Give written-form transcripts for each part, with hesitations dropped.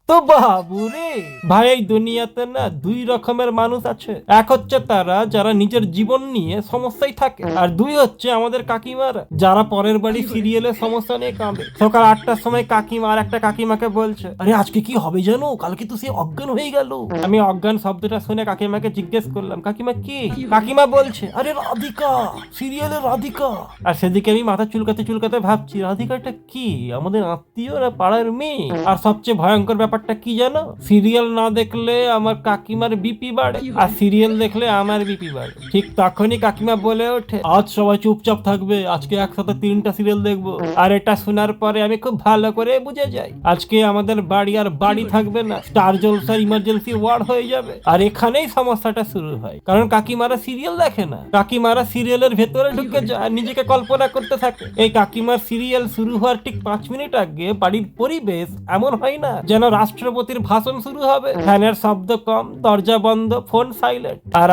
তো বাবুরে ভাই, এই দুনিয়াতে না দুই রকমের মানুষ আছে। এক হচ্ছে তারা যারা নিজের জীবন নিয়ে সমস্যায় থাকে, আর দুই হচ্ছে আমাদের কাকিমারা যারা পরের বাড়ি সিরিয়ালের সমস্যা নিয়ে কাঁদে। সকাল 8টার সময় কাকিমা আর একটা কাকিমাকে বলছে, আরে আজকে কি হবে জানো, কালকে তো সে অজ্ঞান হয়ে গেল। আমি অজ্ঞান শব্দটা শুনে কাকিমাকে জিজ্ঞেস করলাম, কাকিমা কি? কাকিমা বলছে, আরে রাধিকা, সিরিয়ালের রাধিকা। আর সেদিকে আমি মাথা চুলকাতে চুলকাতে ভাবছি, রাধিকাটা কি, আমাদের আত্মীয় না পাড়ার মেয়ে? আর সবচেয়ে ভয়ঙ্কর ব্যাপারটা কি জানো, সিরিয়াল না দেখলে আমার কাকিমার বিপি বাড়ে, আর সিরিয়াল দেখলে আমার বিপি বাড়ে। ঠিক তখনই কাকিমা বলে ওঠে, আজ সবাই চুপচাপ থাকবে, আজকে একসাথে 3টা সিরিয়াল দেখবো। আর এটা শোনার পরে আমি খুব ভালো করে বুঝে যাই, আজকে আমাদের বাড়ি আর বাড়ি থাকবে না, স্টার জলসার ইমার্জেন্সি ওয়ার্ড হয়ে যাবে। আর এখানেই সমস্যাটা শুরু হয়, কারণ কাকিমারা সিরিয়াল দেখে না, কাকিমারা সিরিয়ালের ভেতরে ঢুকে যায় আর নিজেকে কল্পনা করতে থাকে। এই কাকিমার সিরিয়াল শুরু হওয়ার ঠিক 5 মিনিট আগে বাড়ির পরিবেশ এমন হয় না যেন রাষ্ট্রপতির ভাষণ শুরু হবে। ফ্যানের শব্দ কম, দরজা বন্ধ, ফোন সাইলেন্ট। আর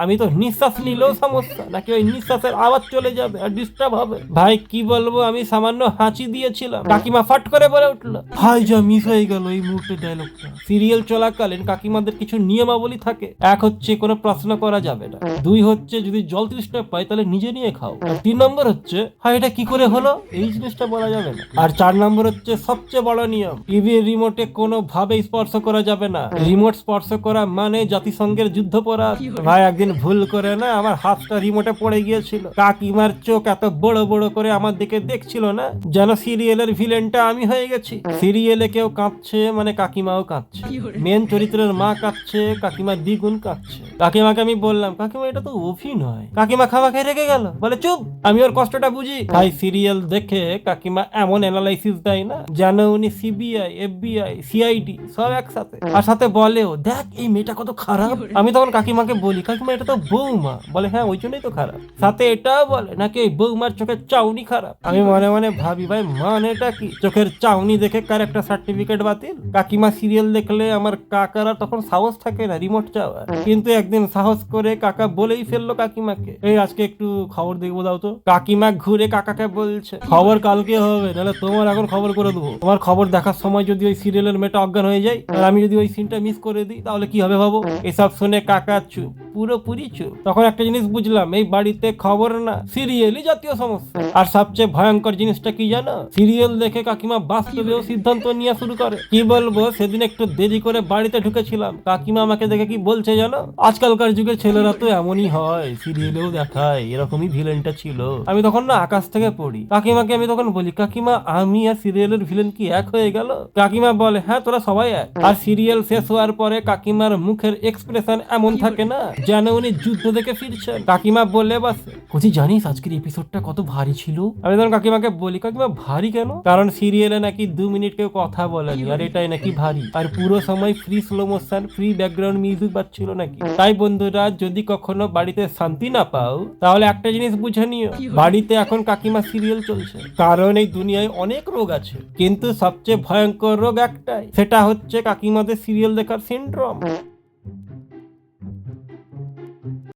আমি তো নিঃশ্বাস নিলেও সমস্যা, নাকি ওই নিঃশ্বাসের আওয়াজ চলে যাবে আর ডিস্টার্ব হবে। ভাই কি বলবো, আমি সামান্য হাঁচি দিয়েছিলাম, কাকিমা ফাট করে বলে উঠলো, ভাই যা মিস হয়ে গেল এই মুহূর্তে ডায়লগটা। সিরিয়াল চলাকালীন কাকিমাদের কিছু নিয়মাবলী থাকে। এক হচ্ছে কোনো প্রশ্ন করা যাবে না, 2 হচ্ছে যদি জল তৃষ্ণা পায় তাহলে নিজে নিয়ে খাও, আর 3 নম্বর হচ্ছে হ্যাঁ এটা কি করে হলো এই জিনিসটা বলা যাবে না, আর 4 নম্বর হচ্ছে সবচেয়ে বড় নিয়ম, টিভির রিমোটে কোনো ভাবে স্পর্শ করা যাবে না। রিমোট স্পর্শ করা মানে জাতিসংঘের যুদ্ধপরাধ। ভাই একদিন ভুল করে না আমার হাতটা রিমোটে পড়ে গিয়েছিল। কাকিমার চোখ এত বড় বড় করে আমার দিকে দেখছিল না, যেন সিরিয়ালের ভিলেনটা আমি হয়ে গেছি। সিরিয়ালে কেউ কাঁদছে মানে কাকিমাও কাঁদছে, মেন চরিত্রের মা কাঁদছে, কাকিমা দ্বিগুণ কাঁদছে। কাকিমাকে আমি বললাম, কাকিমা এটা তো অভিনয়। কাকিমা খাওয়া খেয়ে রেখে গেল, বলে চুপ, আমি ওর কষ্টটা বুঝি। ভাই সিরিয়াল দেখে কাকিমা এমন অ্যানালাইসিস দেয় না যেন উনি সিবিআই, এফবিআই, সিআইডি সব একসাথে। আর সাথে বলেও, দেখ এই মেয়েটা কত খারাপ। আমি তখন কাকিমাকে বলি, কাকিমা এটা তো বৌমা। বলে হ্যাঁ ওই জন্যই তো খারাপ। সাথে এটাও বলে নাকি এই বৌমার চোখের চাউনি খারাপ। আমি মনে মনে ভাবি, ভাই মানেটা কি, চোখের চাউনি দেখে ক্যারেক্টার সার্টিফিকেট বাতিল? কাকিমা সিরিয়াল দেখলে আমার কাকারা তখন সাহস থাকে না রিমোট চাওয়ার, কিন্তু একদিন সাহস করে কাকা বলেই ফেললো কাকিমাকে, এই আজকে একটু খবর দেখবো দাও তো। কাকিমা ঘুরে কাকাকে বলছে, খবর কালকে হবে, নাহলে তোমার এখন খবর করে দেবো। তোমার খবর দেখার সময় যদি ওই সিরিয়ালের মেয়েটা অজ্ঞান হয়ে যায় আর আমি যদি ওই সিনটা মিস করে দিই তাহলে কি হবে ভাবো। এসব শুনে কাকা চুপ, পুরোপুরি চুপ। তখন একটা জিনিস বুঝলাম, এই বাড়িতে খবর না সিরিয়ালই জাতীয় সমস্যা। আর সবচেয়ে ভয়ঙ্কর জিনিসটা কি জানো, সিরিয়াল দেখে কাকিমা বাস্তবেও সিদ্ধান্ত নিয়ে শুরু করে। কি বলবো, সেদিন একটু দেরি করে বাড়িতে ঢুকেছিলাম, কাকিমা আমাকে দেখে কি বলছে জানো, আজকালকার যুগের ছেলেরা তো এমনই হয়, সিরিয়ালেও দেখায় এরকমই ভিলেনটা ছিল। আমি তখন না আকাশ থেকে পড়ি। কাকিমাকে আমি তখন বলি, কাকিমা আমি আর সিরিয়ালের ভিলেন কি এক হয়ে গেল? কাকিমা বলে, হ্যাঁ তোরা সবাই এক। আর সিরিয়াল শেষ হওয়ার পরে কাকিমার মুখের এক্সপ্রেশন এমন থাকে না যেন উনি যুদ্ধ থেকে ফিরছেন। কাকিমা বলে বাসে, কোচি জানিস আজকের এপিসোডটা কত ভারী ছিল? আমি তখন কাকিমাকে বলি, কাকিমা ভারী কেন? কারণ সিরিয়ালে নাকি 2 মিনিট কেউ কথা বলেনি, আর এটাই নাকি ভারী। আর পুরো সময় free slow motion, free background music বাজছিল নাকি। তাই বন্ধুরা, যদি কখনো বাড়িতে শান্তি না পাও তাহলে একটা জিনিস বুঝে নিও, বাড়িতে এখন কাকিমা সিরিয়াল চলছে। কারণ এই দুনিয়ায় অনেক রোগ আছে, কিন্তু সবচেয়ে ভয়ঙ্কর রোগ একটাই, সেটা হচ্ছে কাকিমাদের সিরিয়াল দেখার সিনড্রোম।